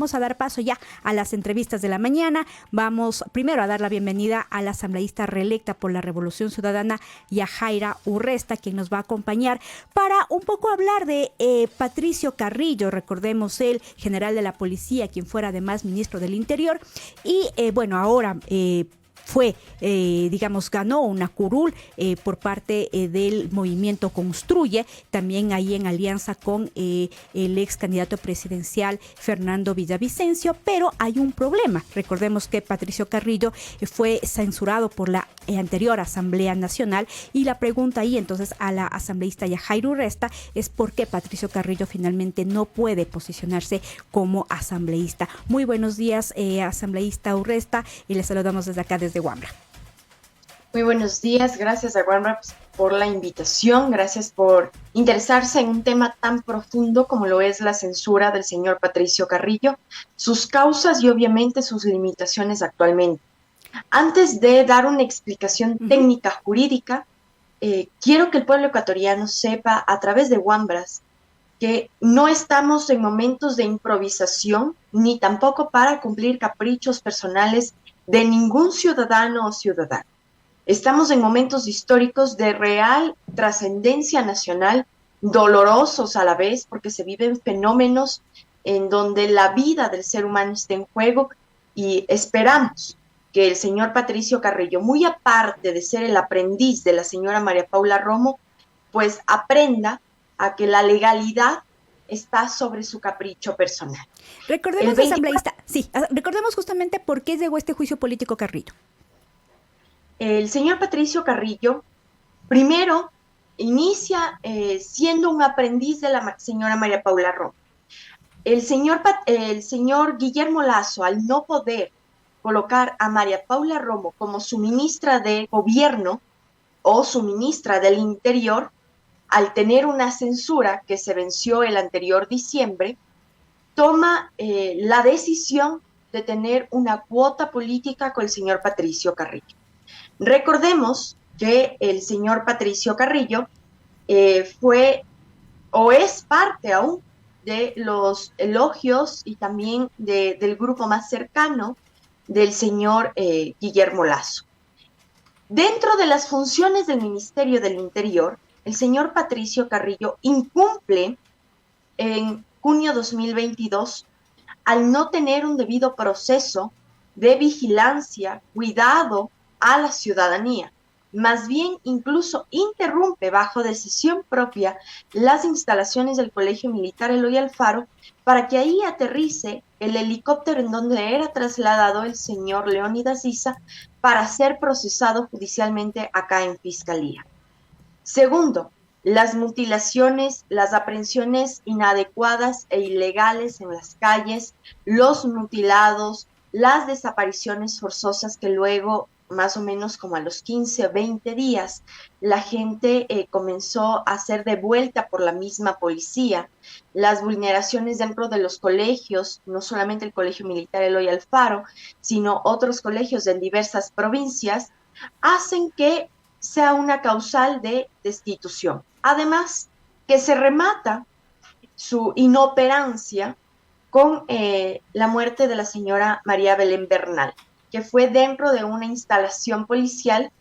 vamos a dar paso ya a las entrevistas de la mañana. Vamos primero a dar la bienvenida a la asambleísta reelecta por la Revolución Ciudadana, Yajaira Urresta, quien nos va a acompañar para un poco hablar de Patricio Carrillo, recordemos el general de la policía, quien fuera además ministro del Interior, y ahora ganó una curul por parte del movimiento Construye, también ahí en alianza con el ex candidato presidencial Fernando Villavicencio, pero hay un problema. Recordemos que Patricio Carrillo fue censurado por la anterior Asamblea Nacional, y la pregunta ahí entonces a la asambleísta Yajaira Urresta es por qué Patricio Carrillo finalmente no puede posicionarse como asambleísta. Muy buenos días, asambleísta Urresta, y le saludamos desde acá, desde Wambra. Muy buenos días, gracias a Wambra por la invitación, gracias por interesarse en un tema tan profundo como lo es la censura del señor Patricio Carrillo, sus causas y obviamente sus limitaciones actualmente. Antes de dar una explicación técnica jurídica, quiero que el pueblo ecuatoriano sepa a través de Wambras que no estamos en momentos de improvisación ni tampoco para cumplir caprichos personales de ningún ciudadano o ciudadana. Estamos en momentos históricos de real trascendencia nacional, dolorosos a la vez, porque se viven fenómenos en donde la vida del ser humano está en juego, y esperamos que el señor Patricio Carrillo, muy aparte de ser el aprendiz de la señora María Paula Romo, pues aprenda a que la legalidad está sobre su capricho personal. Recordemos, asambleísta, recordemos justamente por qué llegó este juicio político Carrillo. El señor Patricio Carrillo primero inicia siendo un aprendiz de la señora María Paula Romo. El señor Guillermo Lasso, al no poder colocar a María Paula Romo como su ministra de gobierno o su ministra del Interior, al tener una censura que se venció el anterior diciembre, toma la decisión de tener una cuota política con el señor Patricio Carrillo. Recordemos que el señor Patricio Carrillo fue o es parte aún de los elogios y también del grupo más cercano del señor Guillermo Lasso. Dentro de las funciones del Ministerio del Interior, el señor Patricio Carrillo incumple en junio 2022 al no tener un debido proceso de vigilancia, cuidado a la ciudadanía. Más bien, incluso interrumpe bajo decisión propia las instalaciones del Colegio Militar Eloy Alfaro para que ahí aterrice el helicóptero en donde era trasladado el señor Leónidas Issa para ser procesado judicialmente acá en Fiscalía. Segundo, las mutilaciones, las aprehensiones inadecuadas e ilegales en las calles, los mutilados, las desapariciones forzosas que luego, más o menos como a los 15 o 20 días, la gente comenzó a ser devuelta por la misma policía. Las vulneraciones dentro de los colegios, no solamente el Colegio Militar Eloy Alfaro, sino otros colegios en diversas provincias, hacen que sea una causal de destitución. Además, que se remata su inoperancia con la muerte de la señora María Belén Bernal, que fue dentro de una instalación policial.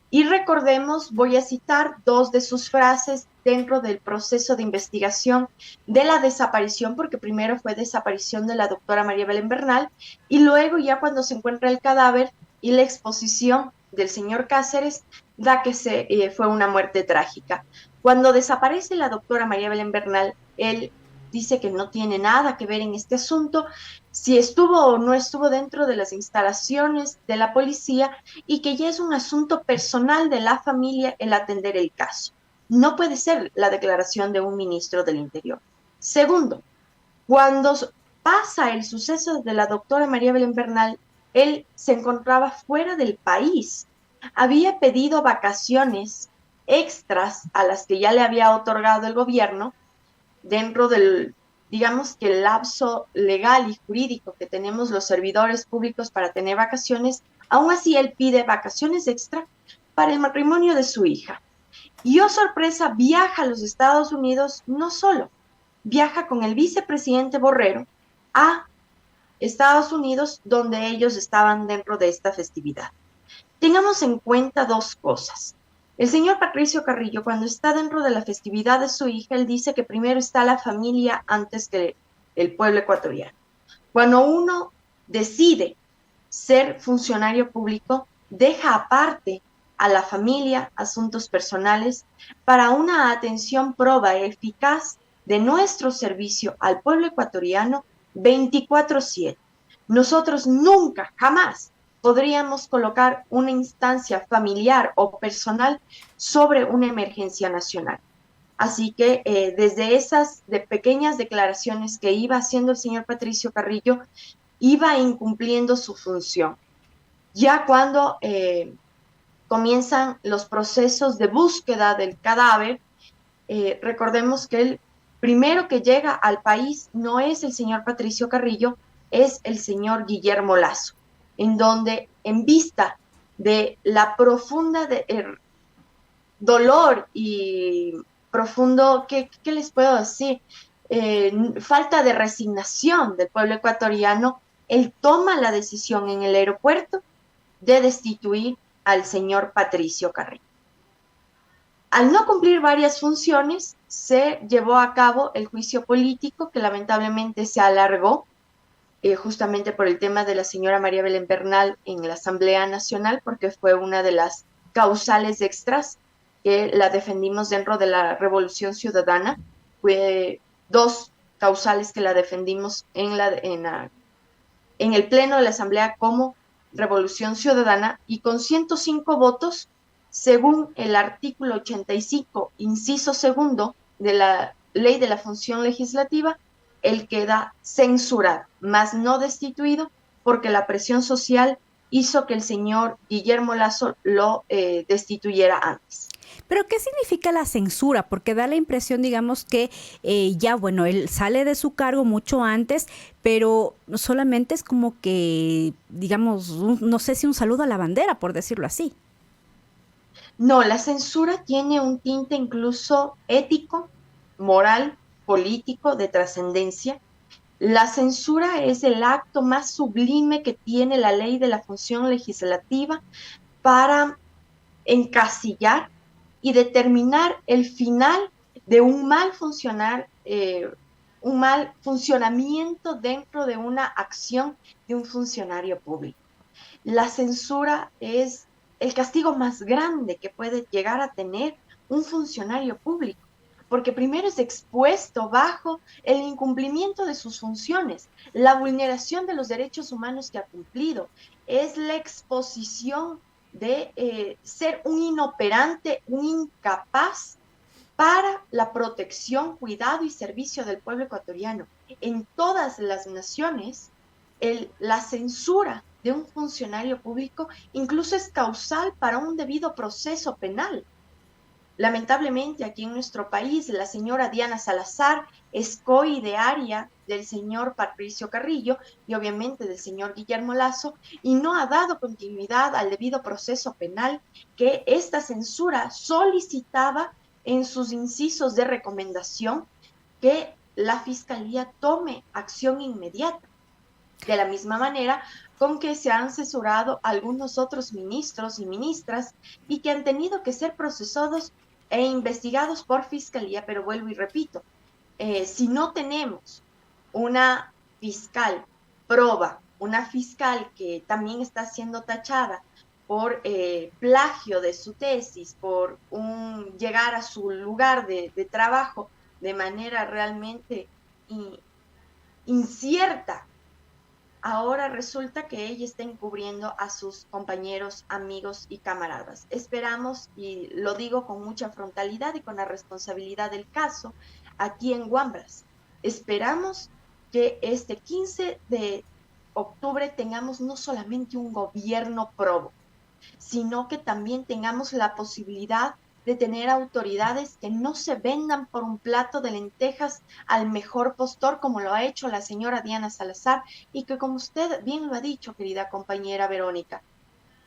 Y recordemos, voy a citar dos de sus frases dentro del proceso de investigación de la desaparición, porque primero fue desaparición de la doctora María Belén Bernal, y luego ya cuando se encuentra el cadáver y la exposición del señor Cáceres, da que fue una muerte trágica. Cuando desaparece la doctora María Belén Bernal, él dice que no tiene nada que ver en este asunto, si estuvo o no estuvo dentro de las instalaciones de la policía, y que ya es un asunto personal de la familia el atender el caso. No puede ser la declaración de un ministro del Interior. Segundo, cuando pasa el suceso de la doctora María Belén Bernal, él se encontraba fuera del país. Había pedido vacaciones extras a las que ya le había otorgado el gobierno dentro del, digamos que el lapso legal y jurídico que tenemos los servidores públicos para tener vacaciones. Aún así, él pide vacaciones extra para el matrimonio de su hija. Y, oh sorpresa, viaja a los Estados Unidos, no solo, viaja con el vicepresidente Borrero a Estados Unidos, donde ellos estaban dentro de esta festividad. Tengamos en cuenta dos cosas. El señor Patricio Carrillo, cuando está dentro de la festividad de su hija, él dice que primero está la familia antes que el pueblo ecuatoriano. Cuando uno decide ser funcionario público, deja aparte a la familia, asuntos personales, para una atención proba y eficaz de nuestro servicio al pueblo ecuatoriano 24/7. Nosotros nunca, jamás podríamos colocar una instancia familiar o personal sobre una emergencia nacional. Así que desde esas pequeñas declaraciones que iba haciendo el señor Patricio Carrillo, iba incumpliendo su función. Ya cuando comienzan los procesos de búsqueda del cadáver, recordemos que el primero que llega al país no es el señor Patricio Carrillo, es el señor Guillermo Lasso, en donde en vista de la profunda dolor y profundo, ¿qué les puedo decir? Falta de resignación del pueblo ecuatoriano, él toma la decisión en el aeropuerto de destituir al señor Patricio Carrillo. Al no cumplir varias funciones, se llevó a cabo el juicio político que lamentablemente se alargó justamente por el tema de la señora María Belén Bernal en la Asamblea Nacional, porque fue una de las causales extras que la defendimos dentro de la Revolución Ciudadana. Fue dos causales que la defendimos en el Pleno de la Asamblea como Revolución Ciudadana, y con 105 votos, según el artículo 85, inciso segundo de la Ley de la Función Legislativa, él queda censurado, mas no destituido, porque la presión social hizo que el señor Guillermo Lasso lo destituyera antes. Pero ¿qué significa la censura? Porque da la impresión, digamos, que ya, bueno, él sale de su cargo mucho antes, pero solamente es como que, digamos, no sé si un saludo a la bandera, por decirlo así. No, la censura tiene un tinte incluso ético, moral, político, de trascendencia. La censura es el acto más sublime que tiene la ley de la función legislativa para encasillar y determinar el final de un mal funcionamiento dentro de una acción de un funcionario público. La censura es el castigo más grande que puede llegar a tener un funcionario público, porque primero es expuesto bajo el incumplimiento de sus funciones, la vulneración de los derechos humanos que ha cumplido, es la exposición de ser un inoperante, un incapaz para la protección, cuidado y servicio del pueblo ecuatoriano. En todas las naciones, la censura de un funcionario público incluso es causal para un debido proceso penal. Lamentablemente, aquí en nuestro país, la señora Diana Salazar es coidearia del señor Patricio Carrillo y obviamente del señor Guillermo Lasso, y no ha dado continuidad al debido proceso penal que esta censura solicitaba en sus incisos de recomendación, que la Fiscalía tome acción inmediata. De la misma manera con que se han censurado algunos otros ministros y ministras y que han tenido que ser procesados e investigados por Fiscalía, pero vuelvo y repito, si no tenemos una fiscal proba, una fiscal que también está siendo tachada por plagio de su tesis, por llegar a su lugar de trabajo de manera realmente incierta, ahora resulta que ella está encubriendo a sus compañeros, amigos y camaradas. Esperamos, y lo digo con mucha frontalidad y con la responsabilidad del caso, aquí en Wambras, esperamos que este 15 de octubre tengamos no solamente un gobierno probo, sino que también tengamos la posibilidad de tener autoridades que no se vendan por un plato de lentejas al mejor postor, como lo ha hecho la señora Diana Salazar, y que, como usted bien lo ha dicho, querida compañera Verónica,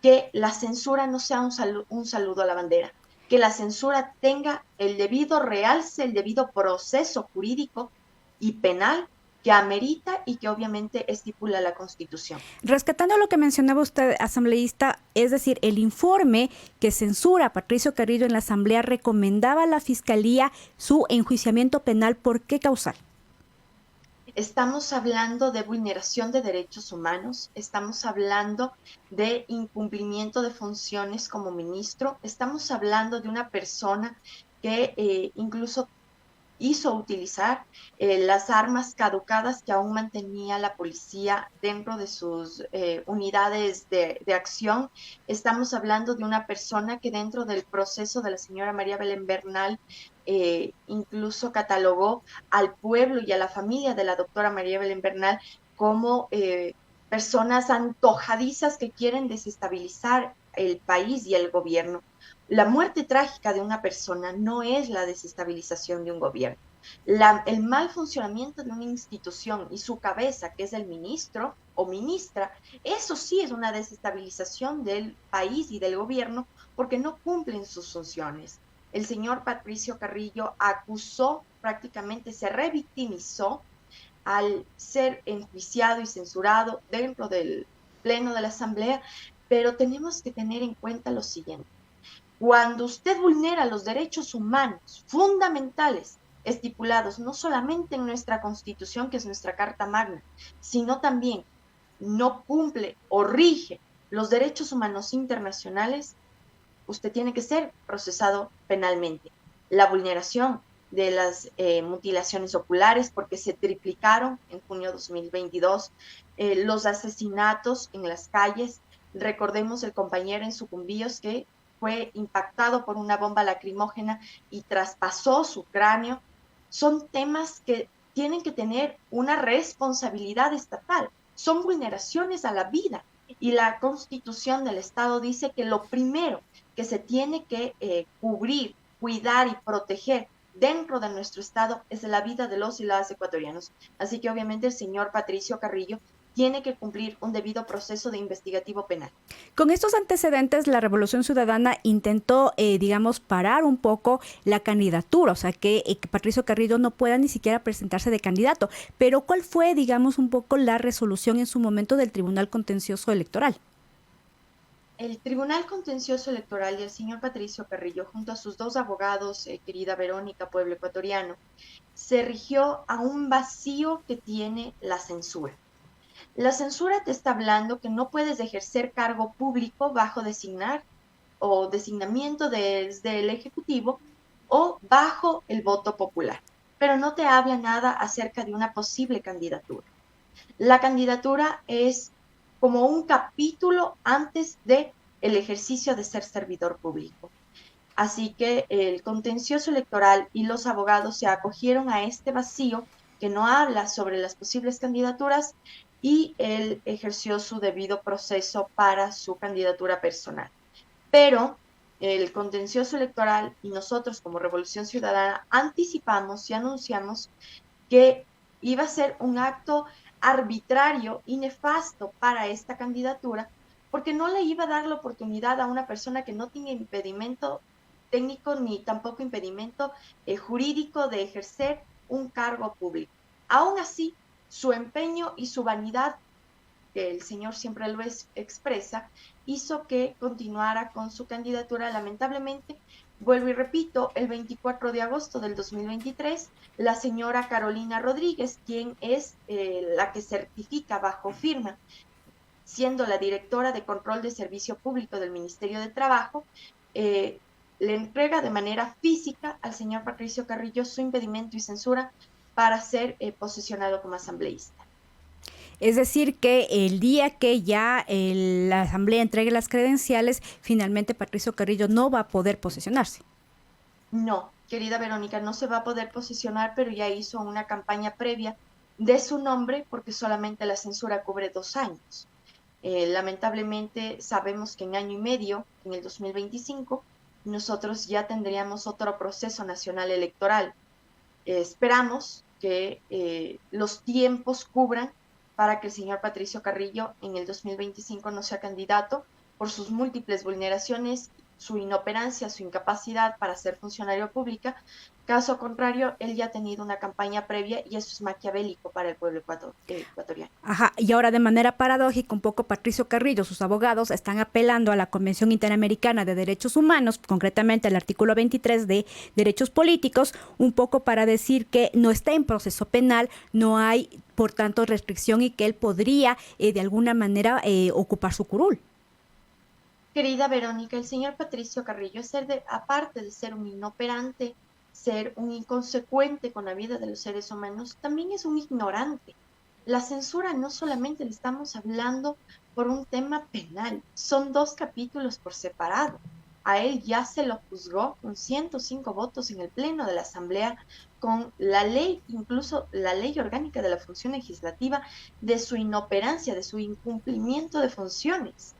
que la censura no sea un saludo a la bandera, que la censura tenga el debido realce, el debido proceso jurídico y penal que amerita y que obviamente estipula la Constitución. Rescatando lo que mencionaba usted, asambleísta, es decir, el informe que censura a Patricio Carrillo en la Asamblea recomendaba a la Fiscalía su enjuiciamiento penal. ¿Por qué causal? Estamos hablando de vulneración de derechos humanos, estamos hablando de incumplimiento de funciones como ministro, estamos hablando de una persona que incluso hizo utilizar las armas caducadas que aún mantenía la policía dentro de sus unidades de acción. Estamos hablando de una persona que dentro del proceso de la señora María Belén Bernal incluso catalogó al pueblo y a la familia de la doctora María Belén Bernal como personas antojadizas que quieren desestabilizar el país y el gobierno. La muerte trágica de una persona no es la desestabilización de un gobierno. El mal funcionamiento de una institución y su cabeza, que es el ministro o ministra, eso sí es una desestabilización del país y del gobierno porque no cumplen sus funciones. El señor Patricio Carrillo acusó, prácticamente se revictimizó al ser enjuiciado y censurado dentro del pleno de la Asamblea, pero tenemos que tener en cuenta lo siguiente. Cuando usted vulnera los derechos humanos fundamentales estipulados no solamente en nuestra Constitución, que es nuestra Carta Magna, sino también no cumple o rige los derechos humanos internacionales, usted tiene que ser procesado penalmente. La vulneración de las mutilaciones oculares, porque se triplicaron en junio de 2022, los asesinatos en las calles, recordemos el compañero en Sucumbíos que fue impactado por una bomba lacrimógena y traspasó su cráneo, son temas que tienen que tener una responsabilidad estatal, son vulneraciones a la vida y la Constitución del Estado dice que lo primero que se tiene que cubrir, cuidar y proteger dentro de nuestro Estado es la vida de los y las ecuatorianos. Así que obviamente el señor Patricio Carrillo tiene que cumplir un debido proceso de investigativo penal. Con estos antecedentes, la Revolución Ciudadana intentó, digamos, parar un poco la candidatura, o sea, que Patricio Carrillo no pueda ni siquiera presentarse de candidato. Pero ¿cuál fue, digamos, un poco la resolución en su momento del Tribunal Contencioso Electoral? El Tribunal Contencioso Electoral y el señor Patricio Carrillo, junto a sus dos abogados, querida Verónica, pueblo ecuatoriano, se rigió a un vacío que tiene la censura. La censura te está hablando que no puedes ejercer cargo público bajo designar o designamiento desde el Ejecutivo o bajo el voto popular, pero no te habla nada acerca de una posible candidatura. La candidatura es como un capítulo antes de el ejercicio de ser servidor público. Así que el contencioso electoral y los abogados se acogieron a este vacío que no habla sobre las posibles candidaturas y él ejerció su debido proceso para su candidatura personal. Pero el contencioso electoral y nosotros como Revolución Ciudadana anticipamos y anunciamos que iba a ser un acto arbitrario y nefasto para esta candidatura porque no le iba a dar la oportunidad a una persona que no tiene impedimento técnico ni tampoco impedimento jurídico de ejercer un cargo público. Aún así, su empeño y su vanidad, que el señor siempre lo expresa, hizo que continuara con su candidatura. Lamentablemente, vuelvo y repito, el 24 de agosto del 2023, la señora Carolina Rodríguez, quien es la que certifica bajo firma, siendo la directora de control de servicio público del Ministerio de Trabajo, le entrega de manera física al señor Patricio Carrillo su impedimento y censura para ser posesionado como asambleísta. Es decir, que el día que ya la Asamblea entregue las credenciales, finalmente Patricio Carrillo no va a poder posesionarse. No, querida Verónica, no se va a poder posesionar, pero ya hizo una campaña previa de su nombre porque solamente la censura cubre 2 años. Lamentablemente sabemos que en año y medio, en el 2025, nosotros ya tendríamos otro proceso nacional electoral. Esperamos que los tiempos cubran para que el señor Patricio Carrillo en el 2025 no sea candidato por sus múltiples vulneraciones su inoperancia, su incapacidad para ser funcionario público. Caso contrario, él ya ha tenido una campaña previa y eso es maquiavélico para el pueblo ecuatoriano. Ajá, y ahora de manera paradójica, un poco Patricio Carrillo, sus abogados, están apelando a la Convención Interamericana de Derechos Humanos, concretamente al artículo 23 de Derechos Políticos, un poco para decir que no está en proceso penal, no hay, por tanto, restricción y que él podría, de alguna manera, ocupar su curul. Querida Verónica, el señor Patricio Carrillo, aparte de ser un inoperante, ser un inconsecuente con la vida de los seres humanos, también es un ignorante. La censura no solamente le estamos hablando por un tema penal, son dos capítulos por separado. A él ya se lo juzgó con 105 votos en el Pleno de la Asamblea, con la ley, incluso la ley orgánica de la función legislativa, de su inoperancia, de su incumplimiento de funciones.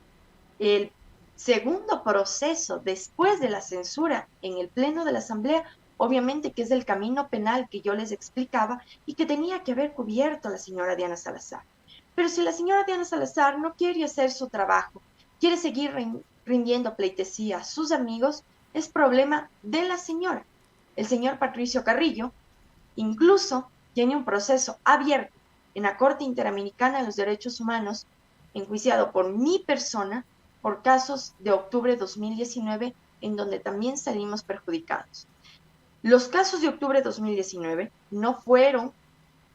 El segundo proceso después de la censura en el Pleno de la Asamblea, obviamente que es el camino penal que yo les explicaba y que tenía que haber cubierto la señora Diana Salazar. Pero si la señora Diana Salazar no quiere hacer su trabajo, quiere seguir rindiendo pleitesía a sus amigos, es problema de la señora. El señor Patricio Carrillo incluso tiene un proceso abierto en la Corte Interamericana de los Derechos Humanos, enjuiciado por mi persona, por casos de octubre de 2019, en donde también salimos perjudicados. Los casos de octubre de 2019 no fueron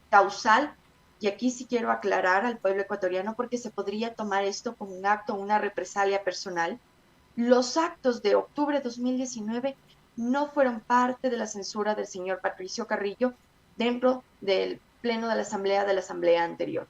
causal, y aquí sí quiero aclarar al pueblo ecuatoriano porque se podría tomar esto como un acto, una represalia personal. Los actos de octubre de 2019 no fueron parte de la censura del señor Patricio Carrillo dentro del Pleno de la Asamblea anterior.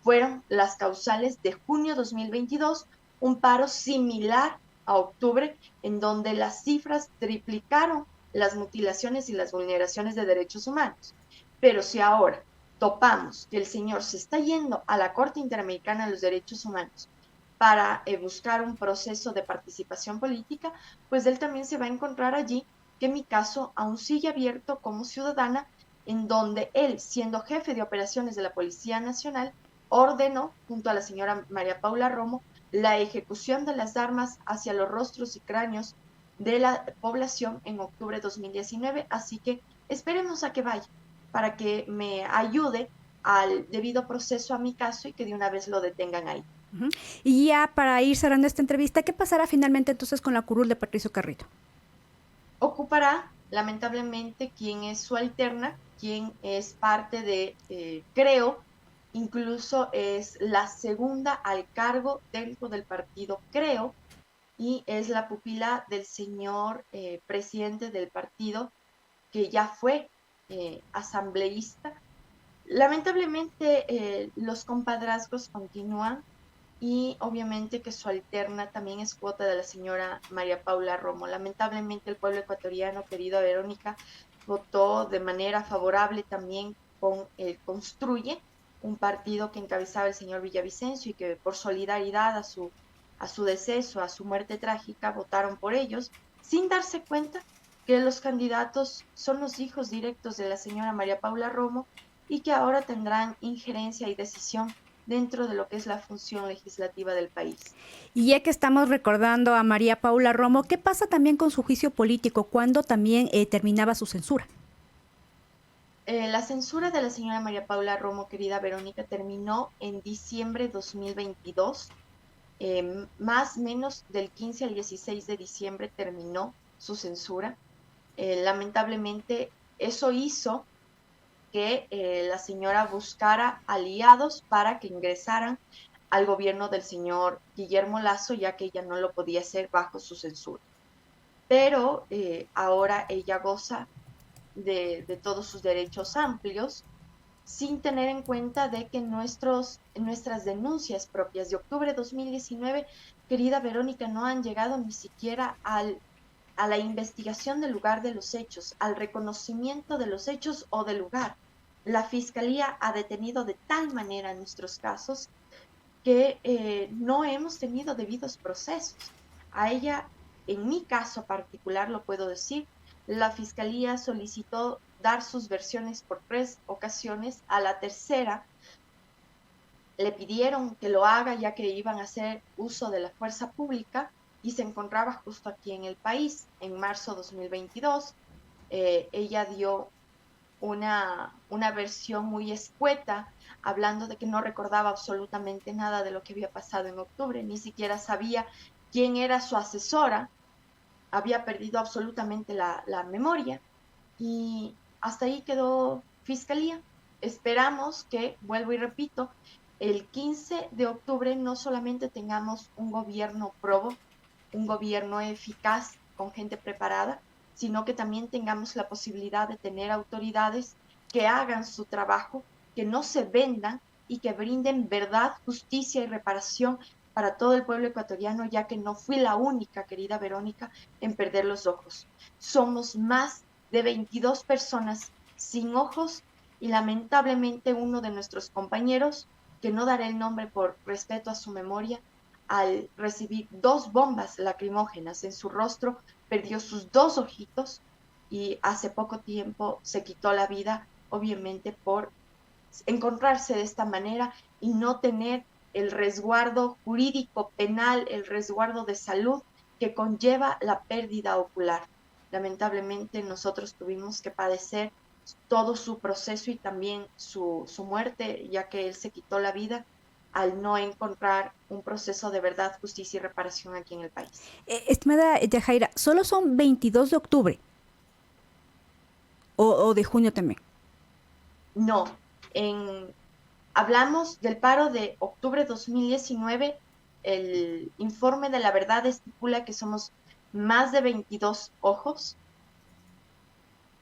Fueron las causales de junio 2022, un paro similar a octubre, en donde las cifras triplicaron las mutilaciones y las vulneraciones de derechos humanos. Pero si ahora topamos que el señor se está yendo a la Corte Interamericana de los Derechos Humanos para buscar un proceso de participación política, pues él también se va a encontrar allí que mi caso aún sigue abierto como ciudadana, en donde él, siendo jefe de operaciones de la Policía Nacional, ordenó, junto a la señora María Paula Romo, la ejecución de las armas hacia los rostros y cráneos de la población en octubre de 2019, así que esperemos a que vaya para que me ayude al debido proceso a mi caso y que de una vez lo detengan ahí. Uh-huh. Y ya para ir cerrando esta entrevista, ¿qué pasará finalmente entonces con la curul de Patricio Carrillo? Ocupará, lamentablemente, quien es su alterna, quien es parte de Creo, incluso es la segunda al cargo dentro del partido Creo, y es la pupila del señor presidente del partido, que ya fue asambleísta. Lamentablemente, los compadrazgos continúan y obviamente que su alterna también es cuota de la señora María Paula Romo. Lamentablemente el pueblo ecuatoriano, querida Verónica, votó de manera favorable también con el Construye, un partido que encabezaba el señor Villavicencio y que por solidaridad a su deceso, a su muerte trágica, votaron por ellos, sin darse cuenta que los candidatos son los hijos directos de la señora María Paula Romo y que ahora tendrán injerencia y decisión dentro de lo que es la función legislativa del país. Y ya que estamos recordando a María Paula Romo, ¿qué pasa también con su juicio político? ¿Cuándo también terminaba su censura? La censura de la señora María Paula Romo, querida Verónica, terminó en diciembre de 2022. Más o menos del 15 al 16 de diciembre terminó su censura. Lamentablemente, eso hizo que la señora buscara aliados para que ingresaran al gobierno del señor Guillermo Lasso, ya que ella no lo podía hacer bajo su censura. Pero ahora ella goza de todos sus derechos amplios, sin tener en cuenta de que nuestras denuncias propias de octubre de 2019, querida Verónica, no han llegado ni siquiera a la investigación del lugar de los hechos, al reconocimiento de los hechos o del lugar. La Fiscalía ha detenido de tal manera nuestros casos que no hemos tenido debidos procesos. A ella, en mi caso particular, lo puedo decir, la Fiscalía solicitó dar sus versiones por 3 ocasiones. A la tercera le pidieron que lo haga ya que iban a hacer uso de la fuerza pública y se encontraba justo aquí en el país. En marzo de 2022, ella dio una versión muy escueta, hablando de que no recordaba absolutamente nada de lo que había pasado en octubre, ni siquiera sabía quién era su asesora, había perdido absolutamente la memoria y hasta ahí quedó Fiscalía. Esperamos que, vuelvo y repito, el 15 de octubre no solamente tengamos un gobierno probo, un gobierno eficaz con gente preparada, sino que también tengamos la posibilidad de tener autoridades que hagan su trabajo, que no se vendan y que brinden verdad, justicia y reparación para todo el pueblo ecuatoriano, ya que no fui la única, querida Verónica, en perder los ojos. Somos más de 22 personas sin ojos y lamentablemente uno de nuestros compañeros, que no daré el nombre por respeto a su memoria, al recibir 2 bombas lacrimógenas en su rostro, perdió sus 2 ojitos y hace poco tiempo se quitó la vida, obviamente por encontrarse de esta manera y no tener el resguardo jurídico penal, el resguardo de salud que conlleva la pérdida ocular. Lamentablemente nosotros tuvimos que padecer todo su proceso y también su muerte, ya que él se quitó la vida al no encontrar un proceso de verdad, justicia y reparación aquí en el país. Estimada Yajaira, ¿solo son 22 de octubre o de junio también? No, hablamos del paro de octubre de 2019, el informe de la verdad estipula que somos más de 22 ojos.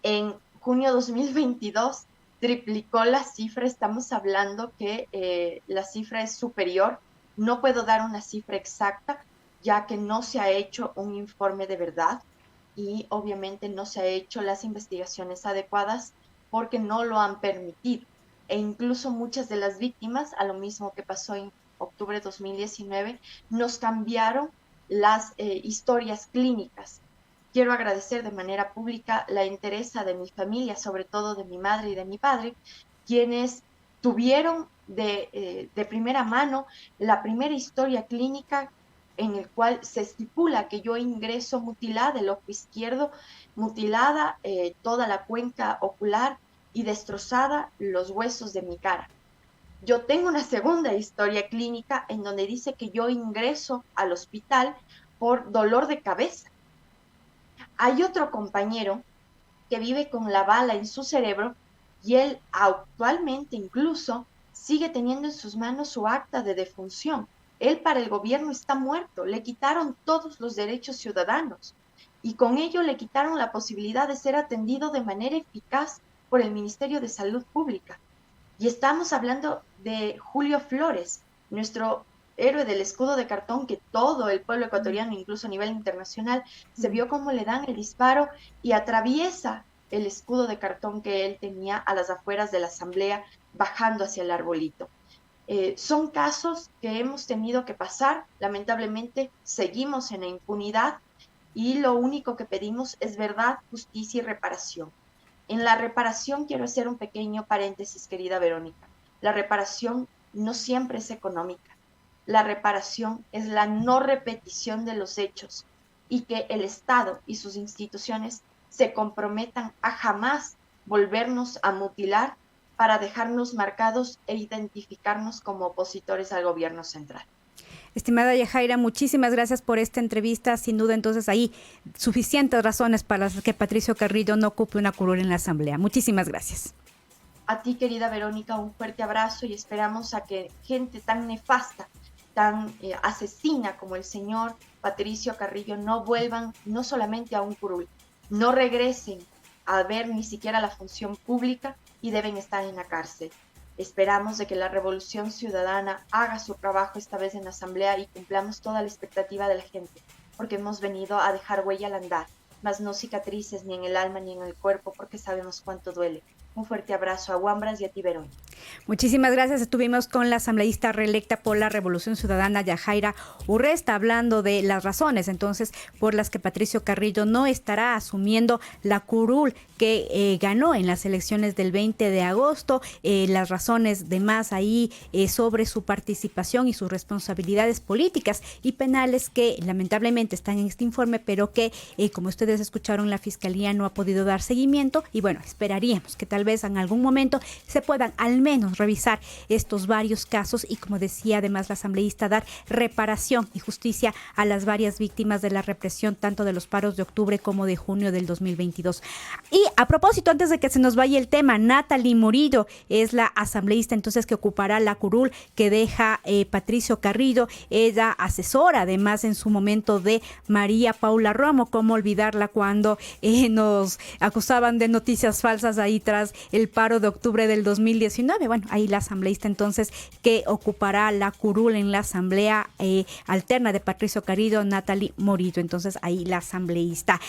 En junio de 2022 triplicó la cifra, estamos hablando que la cifra es superior. No puedo dar una cifra exacta, ya que no se ha hecho un informe de verdad y obviamente no se ha hecho las investigaciones adecuadas porque no lo han permitido. E incluso muchas de las víctimas, a lo mismo que pasó en octubre de 2019, nos cambiaron las historias clínicas. Quiero agradecer de manera pública la entereza de mi familia, sobre todo de mi madre y de mi padre, quienes tuvieron de primera mano la primera historia clínica en el cual se estipula que yo ingreso mutilada, el ojo izquierdo, mutilada, toda la cuenca ocular y destrozada los huesos de mi cara. Yo tengo una segunda historia clínica en donde dice que yo ingreso al hospital por dolor de cabeza. Hay otro compañero que vive con la bala en su cerebro y él actualmente incluso sigue teniendo en sus manos su acta de defunción. Él para el gobierno está muerto, le quitaron todos los derechos ciudadanos y con ello le quitaron la posibilidad de ser atendido de manera eficaz por el Ministerio de Salud Pública. Y estamos hablando de Julio Flores, nuestro héroe del escudo de cartón que todo el pueblo ecuatoriano, incluso a nivel internacional, se vio cómo le dan el disparo y atraviesa el escudo de cartón que él tenía a las afueras de la asamblea, bajando hacia el arbolito. Son casos que hemos tenido que pasar, lamentablemente seguimos en la impunidad y lo único que pedimos es verdad, justicia y reparación. En la reparación quiero hacer un pequeño paréntesis, querida Verónica. La reparación no siempre es económica. La reparación es la no repetición de los hechos y que el Estado y sus instituciones se comprometan a jamás volvernos a mutilar para dejarnos marcados e identificarnos como opositores al gobierno central. Estimada Yajaira, muchísimas gracias por esta entrevista. Sin duda, entonces, hay suficientes razones para que Patricio Carrillo no ocupe una curul en la Asamblea. Muchísimas gracias. A ti, querida Verónica, un fuerte abrazo y esperamos a que gente tan nefasta, tan asesina como el señor Patricio Carrillo no vuelvan no solamente a un curul, no regresen a ver ni siquiera la función pública y deben estar en la cárcel. Esperamos de que la revolución ciudadana haga su trabajo esta vez en la asamblea y cumplamos toda la expectativa de la gente, porque hemos venido a dejar huella al andar, mas no cicatrices ni en el alma ni en el cuerpo, porque sabemos cuánto duele. Un fuerte abrazo a Wambras y a ti, Verón. Muchísimas gracias. Estuvimos con la asambleísta reelecta por la Revolución Ciudadana, Yajaira Urresta, hablando de las razones entonces por las que Patricio Carrillo no estará asumiendo la curul que ganó en las elecciones del 20 de agosto, las razones de más ahí sobre su participación y sus responsabilidades políticas y penales que lamentablemente están en este informe, pero que como ustedes escucharon, la Fiscalía no ha podido dar seguimiento y bueno, esperaríamos que tal vez en algún momento se puedan al menos revisar estos varios casos y, como decía además la asambleísta, dar reparación y justicia a las varias víctimas de la represión, tanto de los paros de octubre como de junio del 2022. Y a propósito, antes de que se nos vaya el tema, Natalie Murillo es la asambleísta entonces que ocupará la curul que deja Patricio Carrillo. Ella asesora además en su momento de María Paula Romo. ¿Cómo olvidarla cuando nos acusaban de noticias falsas ahí tras el paro de octubre del 2019? Bueno, ahí la asambleísta entonces que ocupará la curul en la asamblea alterna de Patricio Carrillo, Natalie Murillo. Entonces ahí la asambleísta.